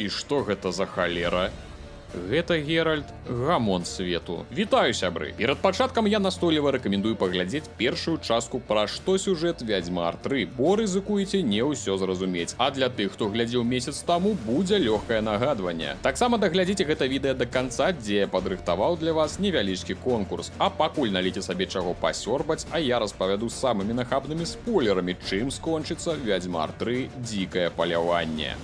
І што гэта за халера? Гэта Геральт, гамон свету. Вітаю, сябры! Перад пачаткам я настойліва рэкамендую паглядзець першую частку пра што сюжэт Вядзьмар 3, бо рызыкуеце не ўсё зразумець. А для тых, хто глядзеў месяц таму, будзе лёгкае нагадванне. Таксама даглядзіце гэта відэа да канца, дзе я падрыхтаваў для вас невялічкі конкурс. А пакуль наліце сабе чаго пасёрбаць, а я распавяду самымі нахабнымі спойлерамі, чым скончыцца Вядзьмар 3 дзікае паляванне.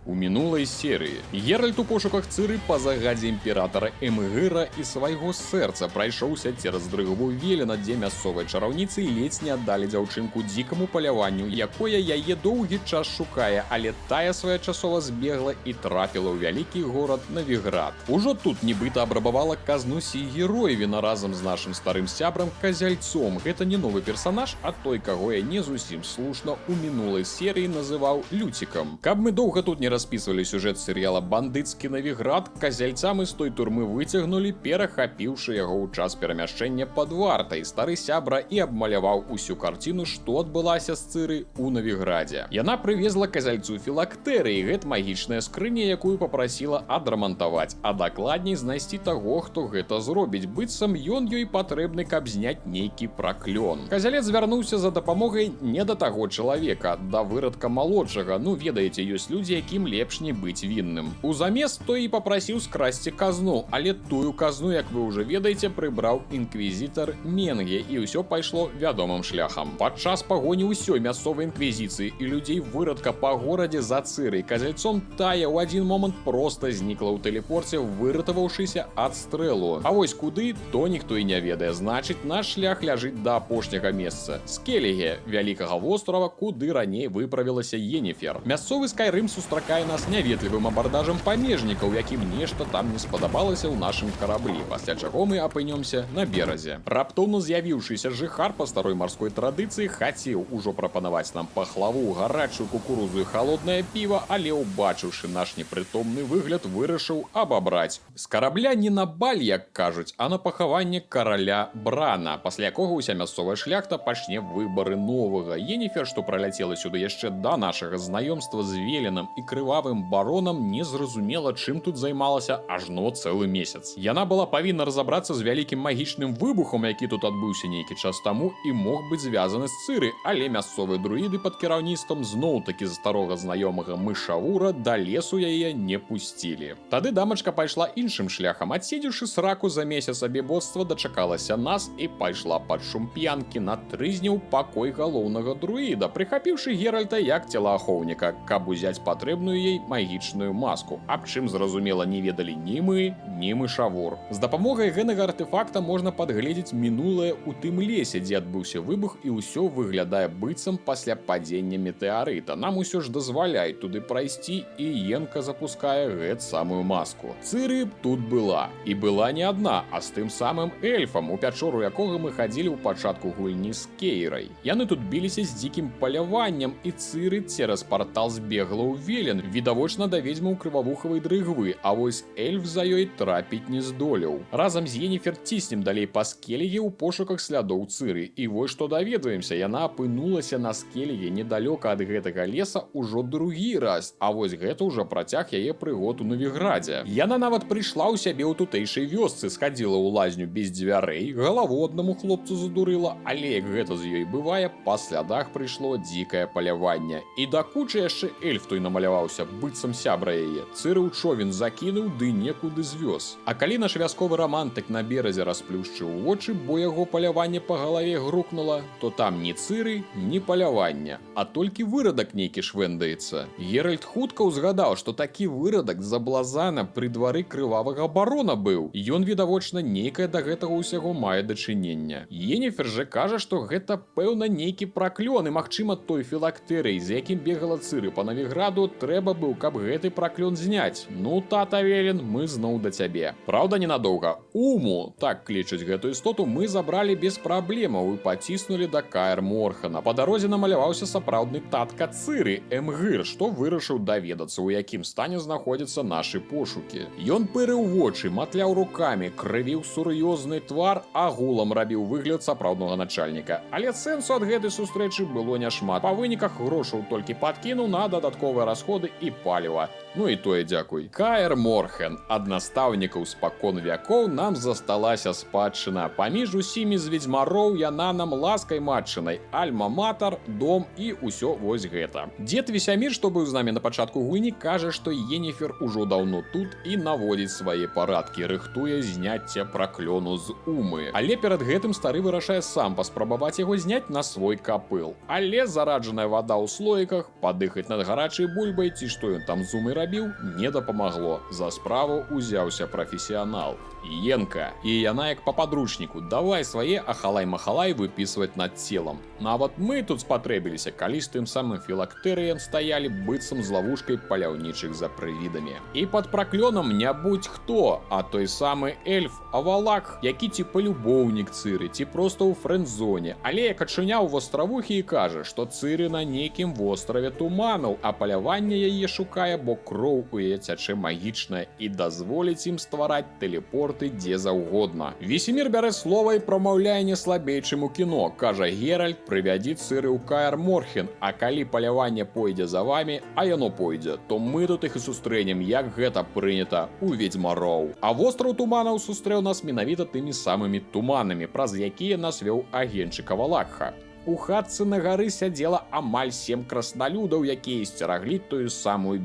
У мінулай серыі Геральт у пошуках Цыры па загадзе імператара Эмгыра і свайго сэрца прайшоўся цераз дрыгву Велена, дзе мясцовыя чараўніцы ледзь не аддалі дзяўчынку дзікаму паляванню, якое яе доўгі час шукае, але тая своечасова збегла і трапіла ў вялікі горад Навіград. Ужо тут нібыта абрабавала казну Сігероевіна разам з нашым старым сябрам Казяльцом. Гэта не новы персанаж, а той, каго я не зусім слушна у мінулай серыі называў Люцікам. Каб мы доўга тут не распісвалі сюжэт серыяла «Бандыцкі Навіград», Казяльца мы з той турмы выцягнулі, перахапіўшы яго ў час перамяшчэння пад вартай. Стары сябра і абмаляваў усю карціну, што адбылася з Цыры ў Навіградзе. Яна прывезла Казяльцу філактэрыі, гэта магічная скрыня, якую папрасіла адрамантаваць, а дакладней знайсці таго, хто гэта зробіць. Быццам ён ёй патрэбны, каб зняць нейкі праклён. Казялец звярнуўся за дапамогай не да таго чалавека, да вырадка малодшага. Ну, ведаеце, ёсць людзі, якім лепш не быць вінным. Узамест той і папрасіў скрасці казну, але тую казну, як вы ўжо ведаеце, прыбраў інквізітар Менге, і ўсё пайшло вядомым шляхам. Падчас пагоні ўсёй мясцовай інквізіцыі і людзей вырадка па горадзе за Цырай Казяльцом тая ў адзін момант проста знікла ў тэлепорце, выратаваўшыся ад стрэлу. А вось куды, то ніхто і не ведае. Значыць, наш шлях ляжыць да апошняга месца. Скеліге, вялікага вострава, куды раней выправілася Йенніфер. Мясцовы Скайрым сустракае нас няветлівым абардажам памежнікаў, якім нешта там не спадабалася ў нашым караблі, пасля чаго мы апынёмся на беразе. Раптоўна з'явіўшыся жыхар па старой марской традыцыі хацеў ужо прапанаваць нам пахлаву, гарачую кукурузу і халоднае піва, але, убачыўшы наш непрытомны выгляд, вырашыў абабраць. З карабля не на баль, як кажуць, а на пахаванне караля Брана, пасля якога ўся мясцовая шляхта пачне выбары новага. Йенніфер, што праляцела сюды яшчэ да нашага знаёмства з Веленам і крывавым баронам, не зразумела, чым тут займалася ажно цэлы месяц. Яна была павінна разабрацца з вялікім магічным выбухам, які тут адбыўся нейкі час таму і мог быць звязаны з Цырай, але мясцовыя друіды пад кіраўніцтвам зноў-такі з старога знаёмага Мышавура да лесу яе не пусцілі. Тады дамачка пайшла іншым шляхам. Адседзіўшы сраку за месяц абебоцтва, дачакалася нас і пайшла пад шум п'янкі на трызне ў пакой галоўнага друіда, прыхапіўшы Геральта як целаахоўніка, каб узяць патрэбную ей магічную маску, аб чым, зразумела, не ведалі ні мы, ні Мышавур. З дапамогай гэнага артефакта можна падгледзець мінулае ў тым лесе, дзе адбыўся выбух, і ўсё выглядае быццам пасля падзення метэарыта. Нам усё ж дазваляюць туды прайсці, і Енка запускае гэт самую маску. Цыры тут была. І была не адна, а з тым самым эльфам, у пячору якога мы хадзілі ў пачатку гульні з Кейрай. Яны тут біліся з дзікім паляваннем, і Цыры цераз партал збегла ў Велен, відавочна да ведзьмаў крывавухавай дрыгвы, а вось эльф за ёй трапіць не здолеў. Разам з Йенніфер ціснем далей па скеліге ў пошуках слядоў Цыры. І вось што даведваемся, яна апынулася на скеліге недалёка ад гэтага леса ўжо другі раз, а вось гэта ўжо працяг яе прыгод у Навіградзе. Яна нават прыйшла ў сябе ў тутэйшай вёсцы, схадзіла ў лазню без дзвярэй, галаву аднаму хлопцу задурыла, але як гэта з ёй бывае, па слядах прыйшло дзікае паляванне. І да кучы яшчэ эльф той намаляваўся, быццам сябра яе. Цыры ў човен закінуў, ды некуды звёз. А калі наш вясковы рамантык на беразе расплюшчыў вочы, бо яго паляванне па галаве грукнула, то там ні Цыры, ні палявання, а толькі вырадак нейкі швэндаецца. Геральт хутка ўзгадаў, што такі вырадак заблазана пры двары крывавага барона быў. Ён, відавочна, нейкае да гэтага ўсяго мае дачынення. Йенніфер жа кажа, што гэта, пэўна, нейкі праклён, і, магчыма, той філактэрый, з якім бегала Цыры па Навіграду, трэба быў, каб гэты праклён зняць. Ну, тата Велен, мы зноў да цябе. Праўда, ненадоўга. Уму, так клічуць гэту істоту, мы забралі без праблемаў і паціснулі да Каэр Морхана. Па дарозе намаляваўся сапраўдны татка Цыры, Эмгыр, што вырашыў даведацца, у якім стане знаходзяцца нашы пошукі. Ён пырыў вочы, матляў рукамі, крывіў сур'ёзны твар, агулам рабіў выгляд сапраўднага начальніка. Але сэнсу ад гэтай сустрэчы было няшмат. Па выніках грошаў толькі падкінуў на дадатковыя расходы воды і паліва. Ну і тое дзякуй. Каэр Морхен, ад настаўнікаў спакон вякоў нам засталася спадчына. Паміж усімі з ведзьмароў яна нам ласкай матчынай, альма-матар, дом і ўсё вось гэта. Дзед Весямір, што быў з намі на пачатку гульні, кажа, што Енефер ужо даўно тут і наводзіць свае парадкі, рыхтуе зняцце праклёну з Умы. Але перад гэтым стары вырашае сам паспрабаваць яго зняць на свой капыл. Але зараджаная вада ў слоіках, падыхаць над гарачай бульбай ці што ён там з Умы рабіў, не дапамагло. За справу узяўся прафесіянал. Енка. І яна як па падручніку. Давай свае ахалай-махалай выпісваць над целам. Нават мы тут спатрэбіліся, калі з тым самым філактэрыем стаялі быццам з лавушкай паляўнічых за прывідамі. І пад праклёнам не будь хто, а той самы эльф Авалак, які ці палюбоўнік Цыры, ці проста ў фрэндзоне. Але як ачуняў востравухі і кажа, што Цыры на нейкім востраве туманаў, а паляванне яе шукае, бо кроў у яе цячэ магічная і дазволіць ім ствараць тэлепорты дзе заўгодна. Весемір бярэ слова і прамаўляе не слабей, чым у кіно. Кажа Геральт, прывядзі Цыры ў Каэр Морхен, а калі паляванне пойдзе за вамі, а яно пойдзе, то мы тут іх і сустрэнем, як гэта прынята ў ведзьмароў. А востраў туманаў сустрэў нас менавіта тымі самымі туманамі, праз якія нас вёў агенчык Авалакха. У хатцы на гары сядзела амаль 7 краснолюдаў, якія сцераглі тую самую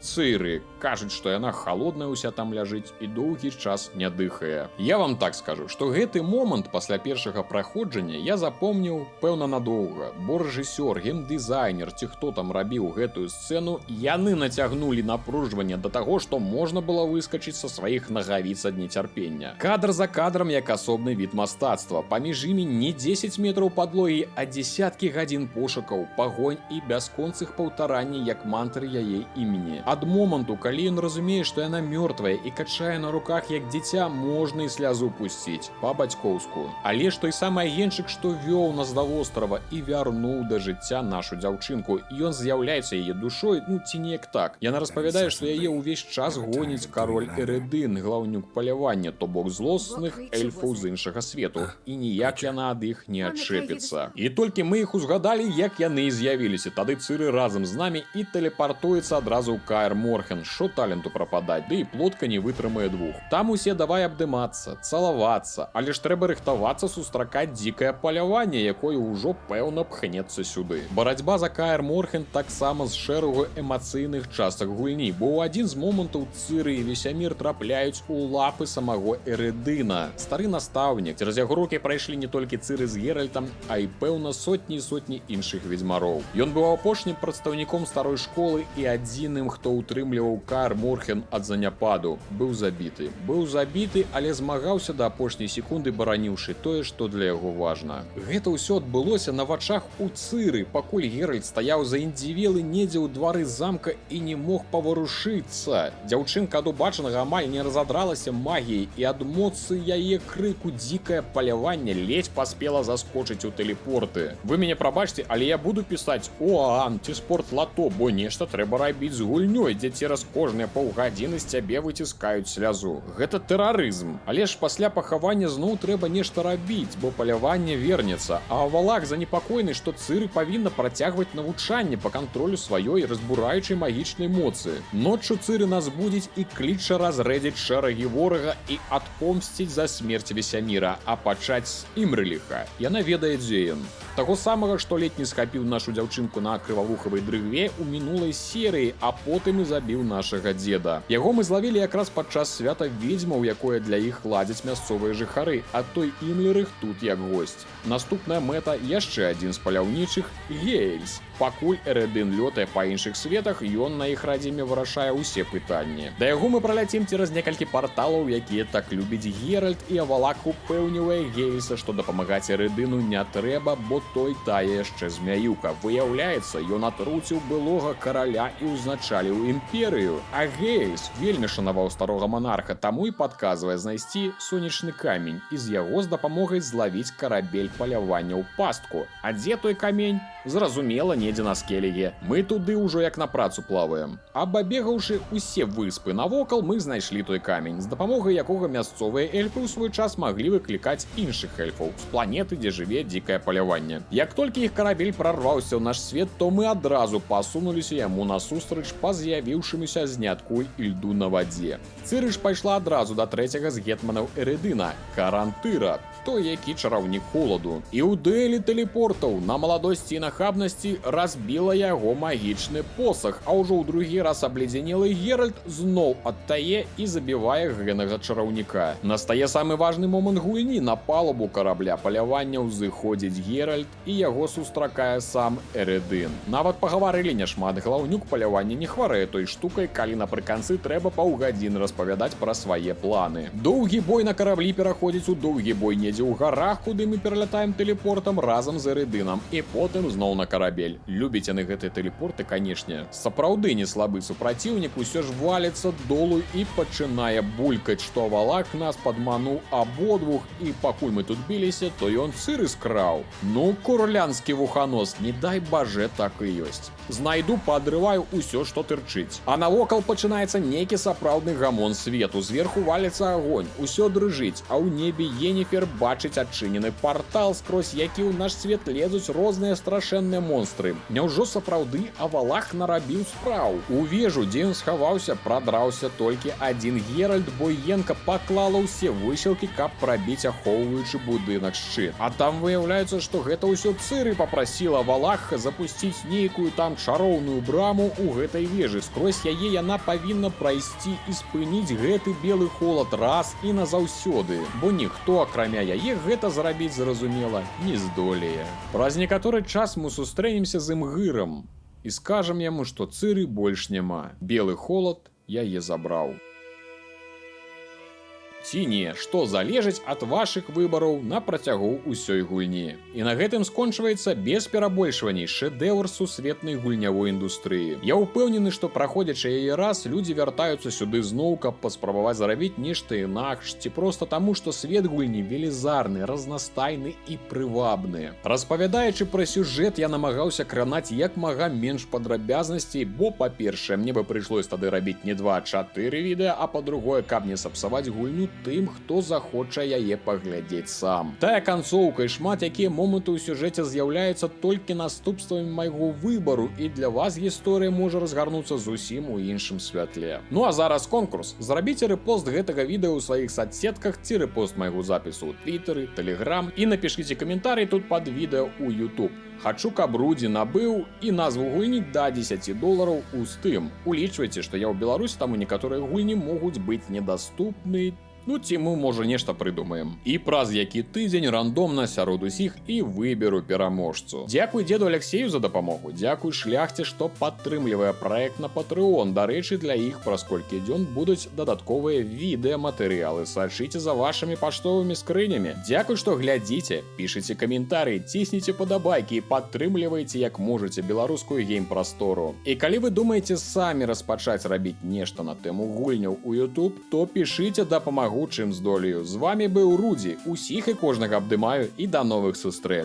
Цыры. Кажуць, што яна халодная ўся там ляжыць і доўгі час не дыхае. Я вам так скажу, што гэты момант пасля першага праходжання я запомніў, пэўна, надоўга. Бо рэжысёр, геймдызайнер ці хто там рабіў гэтую сцэну, яны нацягнулі напружванне да таго, што можна было выскачыць са сваіх нагавіц ад нецярпення. Кадр за кадрам як асобны від мастацтва. Паміж імі не 10 метраў падлогі, а дзесяткі гадзін пошукаў, пагонь і бясконцых паўтаранні як мантры яе імені. Ад моманту, калі ён разумее, што яна мёртвая і качае на руках як дзіця, можна і слязу пусціць, па-бацькоўску. Але ж той самы агенчык, што вёў нас да вострава і вярнуў да жыцця нашу дзяўчынку, ён з'яўляецца яе душой, ну ці неяк так. Яна распавядае, што яе ўвесь час гоніць кароль Эрэдын, глаўнюк палявання, то бок злосных эльфаў з іншага свету, і ніяк яна ад іх не адчэпіцца. І толькі мы іх узгадалі, як яны з'явіліся. Тады Цыры разам з намі і тэлепартуецца адразу ў Каэр Морхен. Шо таленту прападаць, ды і плотка не вытрымае двух. Там усе давай абдымацца, цалавацца, але ж трэба рыхтавацца сустракаць дзікае паляванне, якое ўжо пэўна пхнецца сюды. Барацьба за Каэр Морхен таксама з шэрагу эмацыйных частак гульні, бо ў адзін з момантаў Цыры і Весямір трапляюць у лапы самого Эрэдына. Стары настаўнік, цераз яго рукі прайшлі не толькі Цыры з Геральтам, а і пэўна сотні і сотні іншых ведзьмароў. Ён быў апошнім прадстаўніком старой школы і адзіным, хто ўтрымліваў Каэр Морхен ад заняпаду. Быў забіты, але змагаўся да апошняй секунды, бараніўшы тое, што для яго важна. Гэта ўсё адбылося на вачах у Цыры, пакуль Геральт стаяў заіндзівелы недзе ў двары замка і не мог паварушыцца. Дзяўчынка ад убачанага амаль не разадралася магіяй, і ад моцы яе крыку дзікае паляванне ледзь паспела заскочыць у тэлепорты. Вы мяне прабачце, але я буду пісаць ОАН ці спорт-лато, бо нешта трэба рабіць з гульнёй, дзе цераз кожныя паўгадзіны з цябе выціскаюць слязу. Гэта тэрарызм. Але ж пасля пахавання зноў трэба нешта рабіць, бо паляванне вернецца. А Авалак занепакоены, што Цыры павінна працягваць навучанне па кантролю сваёй разбураючай магічнай моцы. Ноччу Цыры нас будзіць і кліча разрэдзіць шэрагі ворага і адпомсціць за смерць Весяміра, а пачаць з Імрыліха. Яна ведае, дзе ён. Таго самага, што летні схапіў нашу дзяўчынку на крывавухавай дрыгве ў минулай серыі, а потым і забіў нашага дзеда. Яго мы злавілі якраз падчас свята ведзьмаў, якое для іх ладзяць мясцовыя жыхары, а той Імлерых тут як госць. Наступная мэта яшчэ адзін з паляўнічых — Гейльс. Пакуль Эрэдын лётае па іншых светах, ён на іх радзіме вырашае ўсе пытанні. Да яго мы праляцім цераз некалькі парталаў, якія так любіць Геральт, і Авалак упэўнівае Гейльса, што дапамагаць Эрэдыну не трэба, бо той тая яшчэ змяюка. Выяўляецца, ён атруціў былога караля і ўзначаліў імперыю. А Гейльс вельмі шанаваў старога монарха, таму і падказвае знайсці сонечны камень і з яго з дапамогай злавіць карабель палявання ў пастку. А дзе той камень? Зразумела, недзе на скелеге. Мы туды ўжо як на працу плаваем. Абабегаўшы усе выспы навокал, мы знайшлі той камень, з дапамогай якога мясцовыя эльфы ў свой час маглі выклікаць іншых эльфаў з планеты, дзе жыве дзікае паляванне. Як толькі іх карабель прарваўся ў наш свет, то мы адразу пасунуліся яму насустрач па з'явіўшамуся знятку і льду на вадзе. Цырыш пайшла адразу да трэцяга з гетманаў Эрыдына, Карантыра, той, які чараўнік холаду. І ў дуэлі тэлепортаў на маладосці і нахабнасці разбіла яго магічны посах, а ўжо ў другі раз абледзянелы Геральт зноў адтае і забівае гэнага чараўніка. Настае самы важны момант гульні. На палубу карабля палявання ўзыходзіць Геральт і яго сустракае сам Эрыдын. Нават пагаварылі няшмат, галаўнюк палявання не хварэе той штукай, калі напрыканцы трэба паўгадзіны распавядаць пра свае планы. Доўгі бой на караблі пераходзіць у доўгі бой недзе ў гарах, куды мы пералятаем тэлепортам разам з Эрыдынам, і потым зноў на карабель. Любіць яны гэтыя тэлепорты, канешне. Сапраўды не слабы супраціўнік усё ж валіцца долу і пачынае булькаць, што Валах нас падмануў абодвух, і пакуль мы тут біліся, то ён сыры скраў. Ну, курлянскі вуханос, не дай бажэ, так і ёсць. Знайду, паадрываю усё, што тырчыць. А навокал пачынаецца нейкі сапраўдны гамон свету. Зверху валіцца агонь, усё дрыжыць, а ў небе Енефер бачыць адчынены партал, скрозь які ў наш свет лезуць розныя страшэнныя монстры. Няўжо сапраўды Авалах нарабіў спраў? У вежу, дзе ён схаваўся, прадраўся толькі адзін Геральт, бо Енка паклала ўсе высілкі, каб прабіць ахоўваючы будынак шчыт. А там выяўляецца, што гэта ўсё Цыры папрасіла Валаха запусціць нейкую там чароўную браму ў гэтай вежы. Скрозь яе яна павінна прайсці і спыніць гэты белы холад раз і назаўсёды, бо ніхто, акрамя яе, гэта зрабіць, зразумела, не здолее. Праз некаторы час мы сустрэнемся з Імгырам і скажам яму, што Цыры больш няма. Белы холад яе забраў. Ці не, што залежыць ад вашых выбараў на працягу ўсёй гульні. І на гэтым скончваецца без перабольшваней шэдэўр сусветнай гульнявой індустрыі. Я ўпэўнены, што праходзячы яе раз, людзі вяртаюцца сюды зноў, каб паспрабаваць зарабіць нешта інакш, ці проста таму, што свет гульні велізарны, разнастайны і прывабны. Распавядаючы пра сюжэт, я намагаўся кранаць як мага менш падрабязнасцей, бо, па-першае, мне бы прыйшлось тады рабіць не 2, а 4 відэа, а па-другое, каб не сапсаваць гульню тым, хто захоча яе паглядзець сам. Тая канцоўка і шмат якія моманты ў сюжэце з'яўляюцца толькі наступствамі майго выбару, і для вас гісторыя можа разгарнуцца зусім у іншым святле. Ну а зараз конкурс. Зрабіце рэпост гэтага відэа ў сваіх соцсетках ці рэпост майго запісу ў Твиттері, Тэлеграм і напішыце каментарый тут пад відэа ў YouTube. Хачу, каб Рудзі набыў і назву гульні да $10 у Steam. Улічвайце, што я ў Беларусі, таму некаторыя гульні могуць быць недаступны. Ну ці мы, можа, нешта прыдумаем. І праз які тыдзень рандомна сярод усіх і выберу пераможцу. Дзякуй дзеду Алексею за дапамогу. Дзякуй шляхце, што падтрымлівае праект на Patreon. Дарэчы, для іх праз колькі дзён будуць дадатковыя відэаматэрыялы. Сачыце за вашымі паштовымі скрынямі. Дзякуй, што глядзіце, пішыце каментарыі, цісніце падабайкі і падтрымлівайце як можаце беларускую гейм-прастору. І калі вы думаеце самі распачаць рабіць нешта на тэму гульняў у YouTube, то пішыце, дапамагу чым здолею. З вами быў Рудзі. Усіх і кожнага абдымаю і да новых сустрэч.